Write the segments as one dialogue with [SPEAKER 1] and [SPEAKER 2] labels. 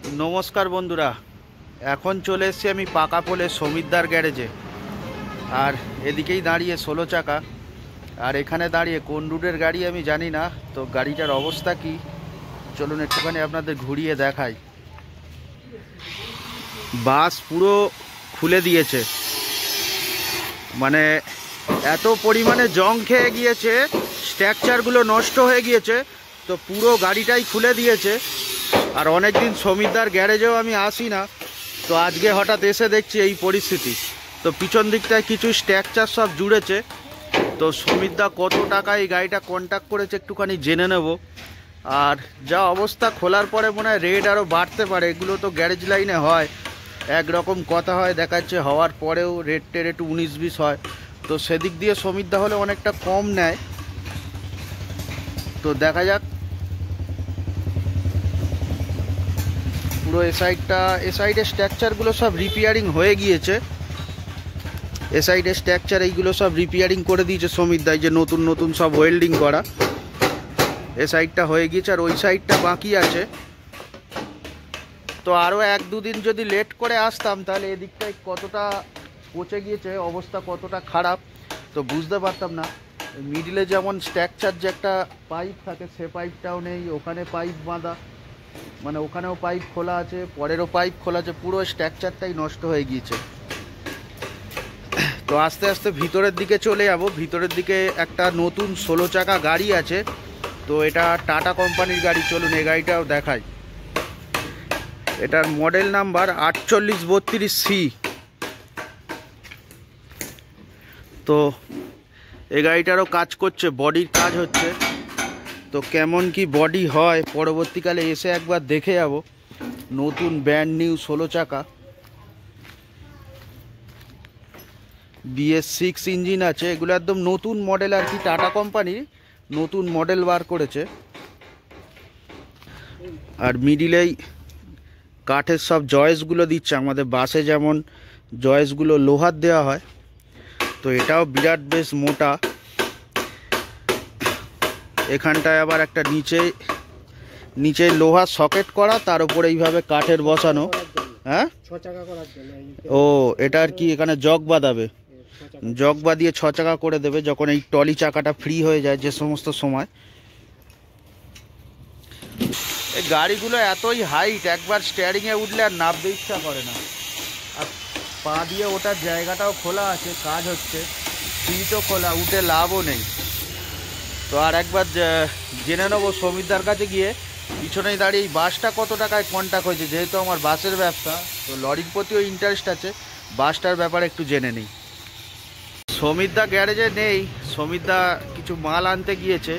[SPEAKER 1] নমস্কার বন্ধুরা, এখন চলে এসেছি আমি পাকা পোলে সমিতদার গ্যারেজে। আর এদিকেই দাঁড়িয়ে 16 চাকা, আর এখানে দাঁড়িয়ে কোন রুটের গাড়ি আমি জানি না। তো গাড়িটার অবস্থা কি চলুন একটুখানি আপনাদের ঘুরিয়ে দেখাই। বাস পুরো খুলে দিয়েছে, মানে এত পরিমাণে জং খেয়ে গিয়েছে, স্ট্রাকচারগুলো নষ্ট হয়ে গিয়েছে, তো পুরো গাড়িটাই খুলে দিয়েছে। আর অনেক দিন সমিতদার গ্যারেজেও আমি আসি না, তো আজকে হঠাৎ এসে দেখছি এই পরিস্থিতি। তো পিছন দিকটায় কিছু স্ট্রাকচার সব জুড়েছে। তো সমিতদা কত টাকা এই গাড়িটা কন্ট্যাক্ট করেছে একটুখানি জেনে নেব। আর যা অবস্থা, খোলার পরে মনে হয় রেট আরও বাড়তে পারে। এগুলো তো গ্যারেজ লাইনে হয়, একরকম কথা হয়, দেখাচ্ছে হওয়ার পরেও রেটের একটু 19-20 হয়। তো সেদিক দিয়ে সমিতদা হলে অনেকটা কম নেয়। তো দেখা যাক। পুরো এ সাইডের স্ট্রাকচারগুলো সব রিপেয়ারিং হয়ে গিয়েছে। এ সাইডের স্ট্রাকচার এইগুলো সব রিপেয়ারিং করে দিয়েছে সমিতদা, যে নতুন নতুন সব ওয়েল্ডিং করা। এ সাইডটা হয়ে গিয়েছে, আর ওই সাইডটা বাকি আছে। তো আরও 1-2 দিন যদি লেট করে আসতাম তাহলে এদিকটায় কতটা পচে গিয়েছে, অবস্থা কতটা খারাপ তো বুঝতে পারতাম না। মিডিলে যেমন স্ট্রাকচার যে একটা পাইপ থাকে, সে পাইপটাও নেই। ওখানে পাইপ বাঁধা, মানে ওখানেও পাইপ খোলা আছে, পরেরও পাইপ খোলা আছে, পুরো স্ট্রাকচারটাই নষ্ট হয়ে গিয়েছে। তো আস্তে আস্তে ভিতরের দিকে চলে যাব। ভিতরের দিকে একটা নতুন 16 চাকা গাড়ি আছে। তো এটা টাটা কোম্পানির গাড়ি, চলুন এই গাড়িটাও দেখাই। এটার মডেল নাম্বার 4832C। তো এই গাড়িটারও কাজ করছে, বডির কাজ হচ্ছে। তো কেমন কি বডি হয় পরবর্তীকালে এসে একবার দেখে যাব। নতুন ব্র্যান্ড নিউ 16 চাকা, BS6 ইঞ্জিন আছে। এগুলো একদম নতুন মডেল আর কি, টাটা কোম্পানি নতুন মডেল বার করেছে। আর মিডিলেই কাঠের সব জয়েসগুলো দিচ্ছে, আমাদের বাসে যেমন জয়েসগুলো লোহার দেওয়া হয়, তো এটাও বিরাট বেশ মোটা। এখানটায় আবার একটা নিচে লোহার সকেট করা, তার উপরে এইভাবে কাঠের বসানো। হ্যাঁ, ও এটা আর কি, এখানে জগ বাঁধাবে, জগ বাঁধিয়ে 6 চাকা করে দেবে যখন এই টলি চাকাটা ফ্রি হয়ে যায় যে সমস্ত সময়। এই গাড়িগুলো এতই হাইট, একবার স্টিয়ারিংয়ে উঠলে আর নামতে ইচ্ছা করে না। আর পা দিয়ে ওঠার জায়গাটাও খোলা আছে, কাজ হচ্ছে, সিটও খোলা, উঠে লাভও নেই। তো আর একবার জেনে নেবো সমিতদার কাছে গিয়ে, পিছনেই দাঁড়িয়ে এই বাসটা কত টাকায় কন্ট্যাক্ট হয়েছে। যেহেতু আমার বাসের ব্যবসা, তো লরির প্রতিও ইন্টারেস্ট আছে, বাসটার ব্যাপারে একটু জেনে নিই। সমিতদা গ্যারেজে নেই, সমিতদা কিছু মাল আনতে গিয়েছে।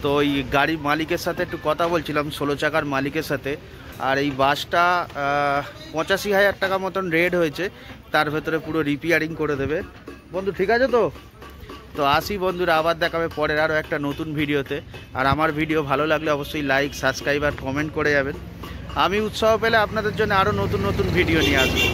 [SPEAKER 1] তো ওই গাড়ির মালিকের সাথে একটু কথা বলছিলাম, 16 চাকার মালিকের সাথে। আর এই বাসটা 85,000 টাকা মতন রেট হয়েছে, তার ভেতরে পুরো রিপেয়ারিং করে দেবে। বন্ধু ঠিক আছে তো? তো আসি বন্ধুরা, আবার দেখাবে পরের আরও একটা নতুন ভিডিওতে। আর আমার ভিডিও ভালো লাগলে অবশ্যই লাইক, সাবস্ক্রাইব আর কমেন্ট করে যাবেন। আমি উৎসাহ পেলে আপনাদের জন্য আরও নতুন নতুন ভিডিও নিয়ে আসবো।